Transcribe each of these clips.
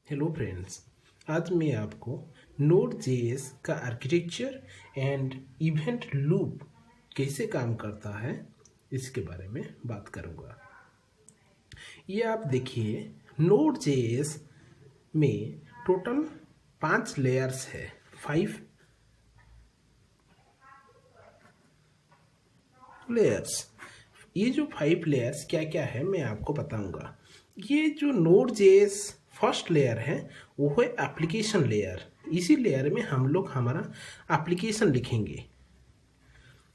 Hello friends, आज मैं आपको नोड जेएस का आर्किटेक्चर एंड इवेंट लूप कैसे काम करता है इसके बारे में बात करूंगा। ये आप देखिए, नोड जेएस में टोटल 5 लेयर्स है, 5 लेयर्स। ये जो 5 लेयर्स क्या क्या है मैं आपको बताऊंगा। ये जो नोड जेएस फर्स्ट लेयर है वो है एप्लीकेशन लेयर। इसी लेयर में हम लोग हमारा एप्लीकेशन लिखेंगे।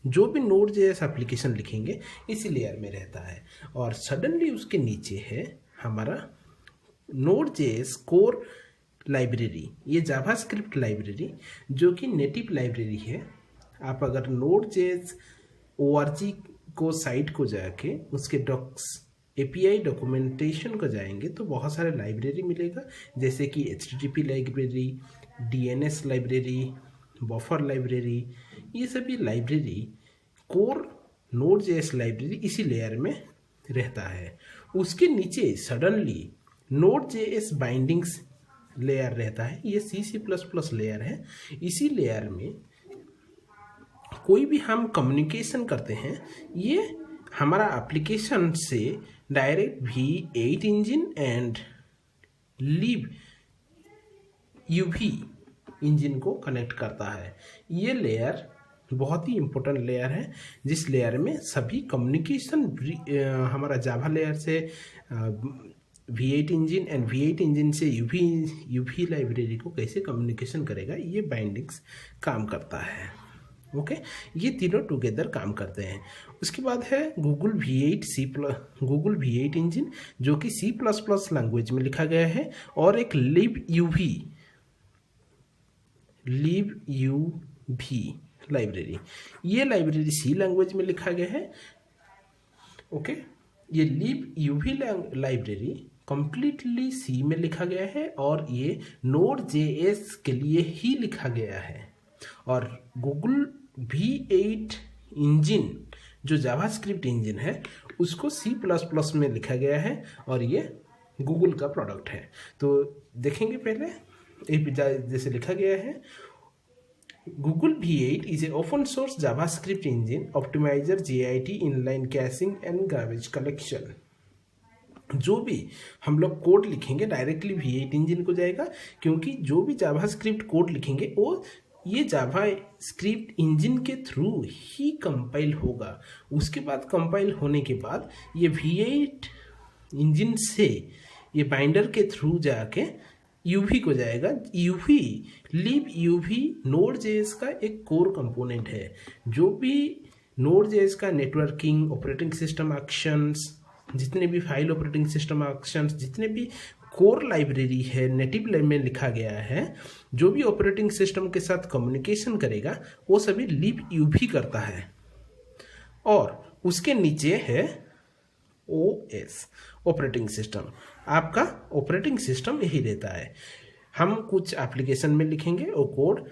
जो भी नोड जेएस एप्लीकेशन लिखेंगे इसी लेयर में रहता है। और सडनली उसके नीचे है हमारा नोड जेएस कोर लाइब्रेरी। ये जावास्क्रिप्ट लाइब्रेरी जो कि नेटिव लाइब्रेरी है। आप अगर नोड जेएस ORG को साइट को जाके उसके API डॉक्यूमेंटेशन को जाएंगे तो बहुत सारे लाइब्रेरी मिलेगा, जैसे कि HTTP library, DNS library, buffer library. ये सभी library core node JS library इसी लेयर में रहता है। उसके नीचे suddenly node JS bindings layer रहता है। ये C++ लेयर है। इसी लेयर में कोई भी हम कम्युनिकेशन करते हैं, ये हमारा एप्लीकेशन से direct V8 engine and lib UV engine को कनेक्ट करता है। ये लेयर बहुत ही इम्पोर्टेंट लेयर है, जिस लेयर में सभी कम्युनिकेशन हमारा जावा लेयर से V8 engine and V8 engine से UV लाइब्रेरी को कैसे कम्युनिकेशन करेगा, ये बाइंडिंग्स काम करता है। ओके, ये तीनों टुगेदर काम करते हैं। उसके बाद है गूगल V8 इंजन जो कि C++ लैंग्वेज में लिखा गया है, और एक लिब UV लाइब्रेरी। ये लाइब्रेरी C लैंग्वेज में लिखा गया है। ओके, ये लिब UV लाइब्रेरी कंप्लीटली C में लिखा गया है और ये नोड जेएस के लिए ही लिखा गया है। और गूगल V8 इंजन जो जावास्क्रिप्ट इंजन है उसको C++ में लिखा गया है और ये गूगल का प्रोडक्ट है। तो देखेंगे पहले जैसे लिखा गया है, Google V8 is a open source JavaScript engine optimiser JIT inline caching and garbage collection. जो भी हम लोग कोड लिखेंगे डायरेक्टली V8 इंजन को जाएगा, क्योंकि जो भी जावास्क्रिप्ट कोड लिखेंगे वो ये जावा स्क्रिप्ट इंजन के थ्रू ही कंपाइल होगा। उसके बाद कंपाइल होने के बाद ये V8 इंजन से ये बाइंडर के थ्रू जाके UV को जाएगा। लिब UV नोड जेएस का एक कोर कंपोनेंट है। जो भी नोड जेएस का नेटवर्किंग, ऑपरेटिंग सिस्टम एक्शंस, जितने भी फाइल ऑपरेटिंग सिस्टम एक्शंस, जितने भी कोर लाइब्रेरी है नेटिव में लिखा गया है, जो भी ऑपरेटिंग सिस्टम के साथ कम्युनिकेशन करेगा वो सभी लिब UV करता है। और उसके नीचे है OS ऑपरेटिंग सिस्टम। आपका ऑपरेटिंग सिस्टम यही रहता है। हम कुछ एप्लीकेशन में लिखेंगे और कोड,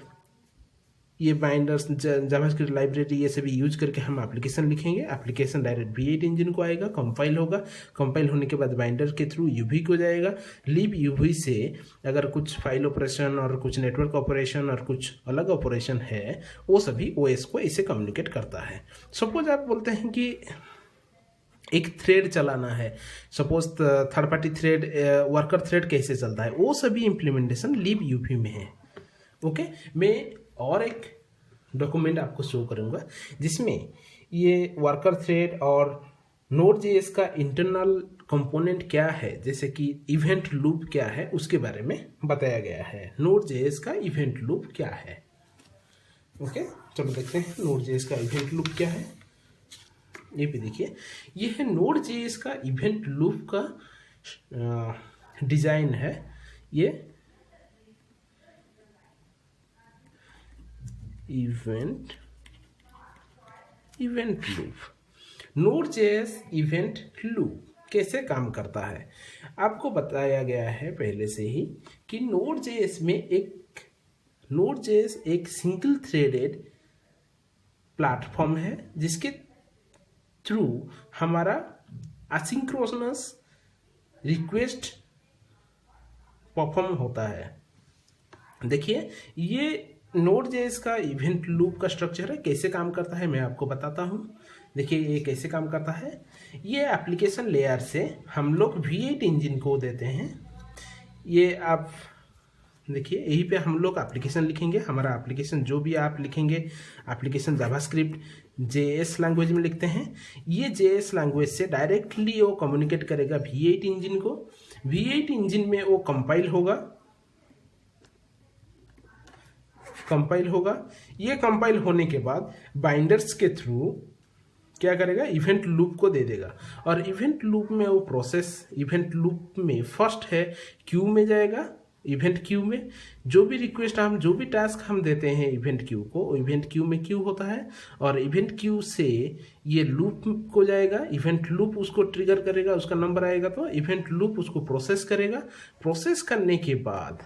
ये बाइंडर्स, जावास्क्रिप्ट लाइब्रेरी, ये सभी यूज करके हम एप्लीकेशन लिखेंगे। एप्लीकेशन डायरेक्ट V8 इंजन को आएगा, कंपाइल होगा। कंपाइल होने के बाद बाइंडर के थ्रू UV को जाएगा। लिब UV से अगर कुछ फाइल ऑपरेशन और कुछ नेटवर्क ऑपरेशन और कुछ अलग ऑपरेशन है, वो सभी OS को इसे कम्युनिकेट करता है। सपोज आप बोलते हैं कि एक थ्रेड चलाना है, suppose third party thread, worker thread कैसे चलता है, वो सभी इम्प्लीमेंटेशन लिब UV में है। ओके, मैं और एक डॉक्यूमेंट आपको शो करूंगा जिसमें ये वर्कर थ्रेड और नोड जेएस का इंटरनल कंपोनेंट क्या है, जैसे कि इवेंट लूप क्या है, उसके बारे में बताया गया है। नोड जेएस का इवेंट लूप क्या है। ओके, चलो देखते हैं नोड जेएस का इवेंट लूप क्या है। ये भी देखिए, ये है नोड जेएस का इवेंट लूप का डिजाइन है। ये event loop, node JS event loop कैसे काम करता है आपको बताया गया है पहले से ही कि नोड जेएस एक सिंगल थ्रेडेड प्लेटफॉर्म है, जिसके थ्रू हमारा असिंक्रोनस रिक्वेस्ट परफॉर्म होता है। देखिए ये Node.js का इवेंट लूप का स्ट्रक्चर है, कैसे काम करता है मैं आपको बताता हूँ। देखिए ये कैसे काम करता है। ये एप्लीकेशन लेयर से हम लोग V8 इंजन को देते हैं। ये आप देखिए यहीं पे हम लोग एप्लीकेशन लिखेंगे। हमारा एप्लीकेशन जो भी आप लिखेंगे, एप्लीकेशन जावास्क्रिप्ट JS लैंग्वेज में लिखते हैं। ये JS लैंग्वेज से डायरेक्टली वो कम्युनिकेट करेगा V8 इंजन को। V8 इंजन में वो कंपाइल होगा। ये कंपाइल होने के बाद बाइंडर्स के थ्रू क्या करेगा, इवेंट लूप को दे देगा। और इवेंट लूप में वो प्रोसेस, इवेंट लूप में फर्स्ट है क्यू में जाएगा। इवेंट क्यू में जो भी रिक्वेस्ट हम, जो भी टास्क हम देते हैं इवेंट क्यू को, इवेंट क्यू में क्यू होता है। और इवेंट क्यू से ये लूप को जाएगा। इवेंट लूप उसको ट्रिगर करेगा, उसका नंबर आएगा तो इवेंट लूप उसको प्रोसेस करेगा। प्रोसेस करने के बाद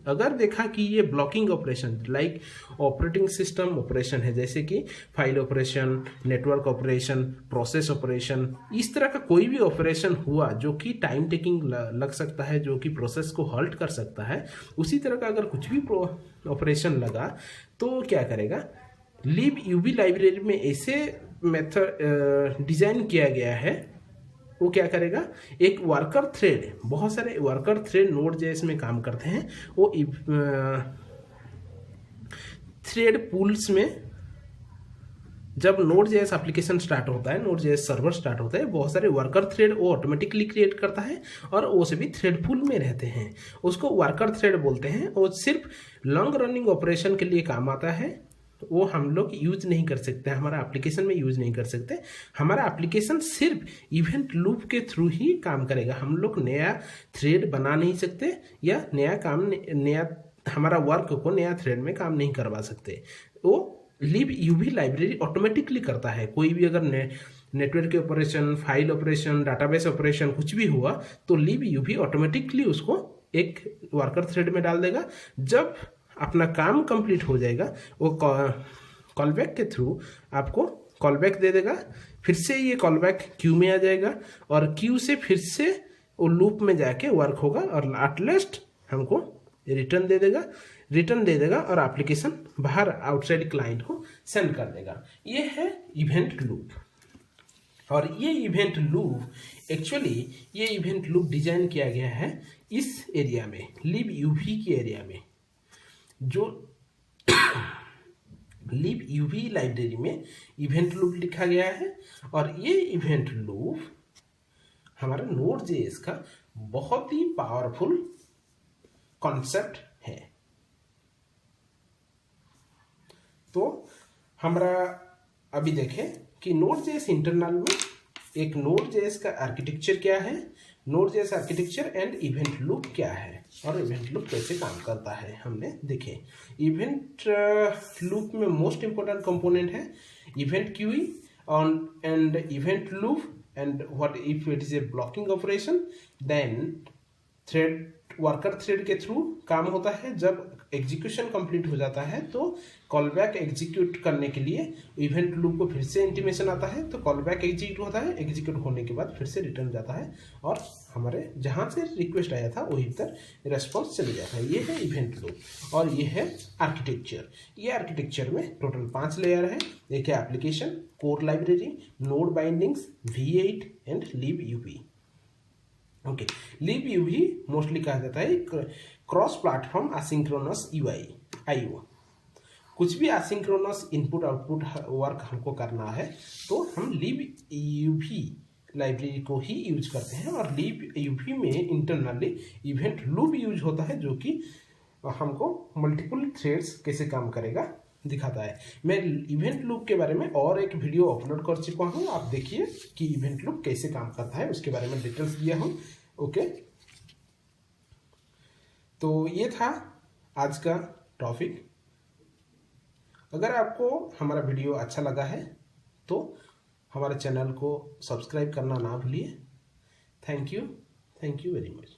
अगर देखा कि ये blocking operation like operating system operation है, जैसे कि file operation, network operation, process operation, इस तरह का कोई भी ऑपरेशन हुआ जो कि टाइम टेकिंग लग सकता है, जो कि प्रोसेस को हॉल्ट कर सकता है, उसी तरह का अगर कुछ भी ऑपरेशन लगा तो क्या करेगा, libUV लाइब्रेरी में ऐसे मेथड डिजाइन किया गया है। वो क्या करेगा, एक वर्कर थ्रेड, बहुत सारे वर्कर थ्रेड Node.js में काम करते हैं। वो थ्रेड पूल्स में जब Node.js एप्लीकेशन स्टार्ट होता है, Node.js सर्वर स्टार्ट होता है, बहुत सारे वर्कर थ्रेड वो ऑटोमेटिकली क्रिएट करता है और वो सभी थ्रेड पूल में रहते हैं। उसको वर्कर थ्रेड बोलते हैं। वो सिर्फ लॉन्ग रनिंग ऑपरेशन के लिए काम आता है। वो हम लोग यूज नहीं कर सकते, हमारा एप्लीकेशन में यूज नहीं कर सकते। हमारा एप्लीकेशन सिर्फ इवेंट लूप के थ्रू ही काम करेगा। हम लोग नया थ्रेड बना नहीं सकते या नया हमारा वर्क को नया थ्रेड में काम नहीं करवा सकते। वो libUV लाइब्रेरी ऑटोमेटिकली करता है। कोई भी अगर network operation, file operation, database operation कुछ भी हुआ तो libUV ऑटोमेटिकली उसको एक वर्कर थ्रेड में डाल देगा। जब अपना काम कंप्लीट हो जाएगा वो कॉलबैक के थ्रू आपको कॉलबैक दे देगा। फिर से ये कॉलबैक क्यू में आ जाएगा और क्यू से फिर से वो लूप में जाके वर्क होगा और एट लास्ट हमको रिटर्न दे देगा और एप्लीकेशन बाहर आउटसाइड क्लाइंट को सेंड कर देगा। ये है इवेंट लूप। और ये इवेंट लूप एक्चुअली ये इवेंट लूप डिजाइन किया गया है इस एरिया में, libUV के एरिया में। जो libUV लाइब्रेरी में इवेंट लूप लिखा गया है और ये इवेंट लूप हमारा Node.js का बहुत ही पावरफुल कॉन्सेप्ट है। तो हमारा अभी देखें कि Node.js इंटरनल में एक Node.js का आर्किटेक्चर क्या है, Node.js architecture and event loop क्या है और इवेंट लूप कैसे काम करता है हमने देखे। इवेंट लूप में मोस्ट इंपोर्टेंट कंपोनेंट है event queue and event loop and what if it is a blocking operation. Then thread, worker thread के थ्रू काम होता है। जब एग्जीक्यूशन कंप्लीट हो जाता है तो कॉलबैक एग्जीक्यूट करने के लिए इवेंट लूप को फिर से इंटीमेशन आता है, तो कॉलबैक एग्जीक्यूट होता है। एग्जीक्यूट होने के बाद फिर से रिटर्न जाता है और हमारे जहां से रिक्वेस्ट आया था वहीं पर रेस्पॉन्स चले जाता है। ये है इवेंट लूप और ये है आर्किटेक्चर। ये आर्किटेक्चर में टोटल 5 लेयर है। एक है application, core library, node bindings, V8 and libUV। Okay, libUV mostly कहा जाता है क्रॉस प्लेटफॉर्म असिंक्रोनस IO। कुछ भी असिंक्रोनस इनपुट आउटपुट वर्क हमको करना है तो हम libUV लाइब्रेरी को ही यूज करते हैं। और libUV में इंटरनली इवेंट लूप यूज होता है जो कि हमको मल्टीपल थ्रेड्स कैसे काम करेगा दिखाता है। मैं इवेंट लूप के बारे में और एक वीडियो अपलोड कर चुका हूँ, आप देखिए कि इवेंट लूप कैसे काम करता है, उसके बारे में डिटेल्स दिया हूँ। ओके, तो ये था आज का टॉपिक। अगर आपको हमारा वीडियो अच्छा लगा है तो हमारे चैनल को सब्सक्राइब करना ना भूलिए। Thank you very much.